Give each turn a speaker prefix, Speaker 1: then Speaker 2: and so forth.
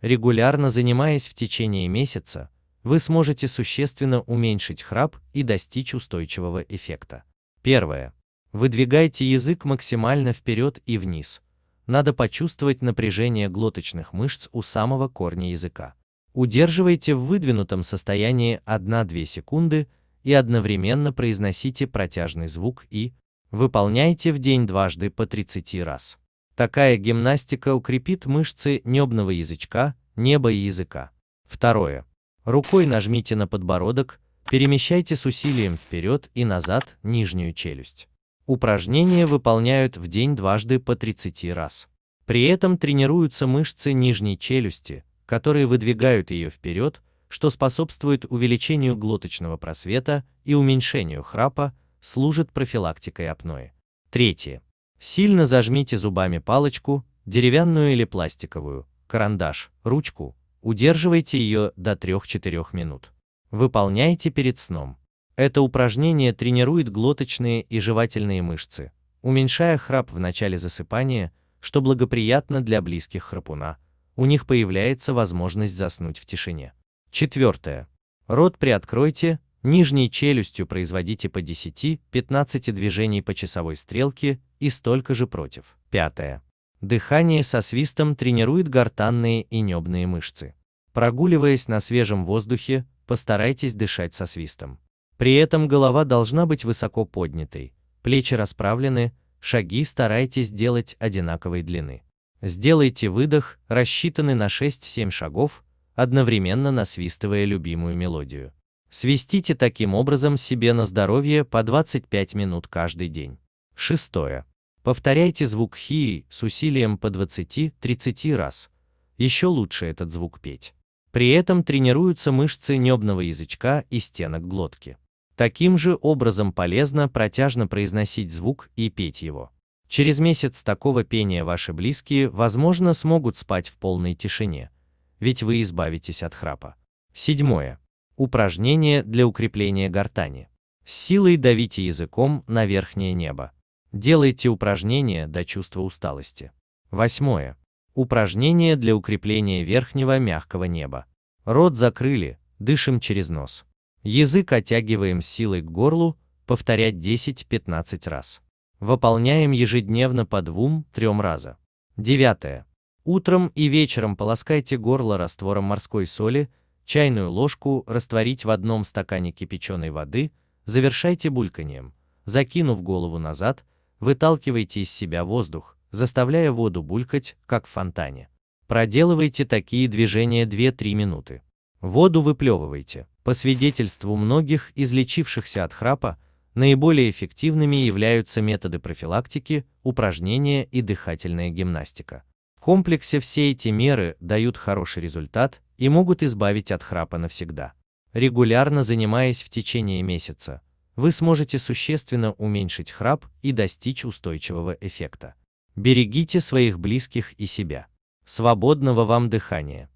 Speaker 1: Регулярно занимаясь в течение месяца, вы сможете существенно уменьшить храп и достичь устойчивого эффекта. Первое. Выдвигайте язык максимально вперед и вниз. Надо почувствовать напряжение глоточных мышц у самого корня языка. Удерживайте в выдвинутом состоянии 1-2 секунды и одновременно произносите протяжный звук «и». Выполняйте в день дважды по 30 раз. Такая гимнастика укрепит мышцы небного язычка, неба и языка. Второе. Рукой нажмите на подбородок, перемещайте с усилием вперед и назад нижнюю челюсть. Упражнения выполняют в день дважды по 30 раз. При этом тренируются мышцы нижней челюсти, которые выдвигают ее вперед, что способствует увеличению глоточного просвета и уменьшению храпа, служит профилактикой апноэ. Третье. Сильно зажмите зубами палочку, деревянную или пластиковую, карандаш, ручку, удерживайте ее до 3-4 минут. Выполняйте перед сном. Это упражнение тренирует глоточные и жевательные мышцы, уменьшая храп в начале засыпания, что благоприятно для близких храпуна. У них появляется возможность заснуть в тишине. Четвертое. Рот приоткройте, нижней челюстью производите по 10-15 движений по часовой стрелке и столько же против. Пятое. Дыхание со свистом тренирует гортанные и небные мышцы. Прогуливаясь на свежем воздухе, постарайтесь дышать со свистом. При этом голова должна быть высоко поднятой, плечи расправлены, шаги старайтесь делать одинаковой длины. Сделайте выдох, рассчитанный на 6-7 шагов, одновременно насвистывая любимую мелодию. Свистите таким образом себе на здоровье по 25 минут каждый день. Шестое. Повторяйте звук хи с усилием по 20-30 раз. Еще лучше этот звук петь. При этом тренируются мышцы небного язычка и стенок глотки. Таким же образом полезно протяжно произносить звук и петь его. Через месяц такого пения ваши близкие, возможно, смогут спать в полной тишине, ведь вы избавитесь от храпа. Седьмое. Упражнение для укрепления гортани. С силой давите языком на верхнее небо. Делайте упражнения до чувства усталости. Восьмое. Упражнение для укрепления верхнего мягкого неба. Рот закрыли, дышим через нос. Язык оттягиваем с силой к горлу, повторять 10-15 раз. Выполняем ежедневно по 2-3 раза. Девятое. Утром и вечером полоскайте горло раствором морской соли, чайную ложку растворить в 1 стакане кипяченой воды, завершайте бульканьем. Закинув голову назад, выталкивайте из себя воздух, заставляя воду булькать, как в фонтане. Проделывайте такие движения 2-3 минуты. Воду выплевывайте. По свидетельству многих излечившихся от храпа, наиболее эффективными являются методы профилактики, упражнения и дыхательная гимнастика. В комплексе все эти меры дают хороший результат и могут избавить от храпа навсегда. Регулярно занимаясь в течение месяца, вы сможете существенно уменьшить храп и достичь устойчивого эффекта. Берегите своих близких и себя. Свободного вам дыхания!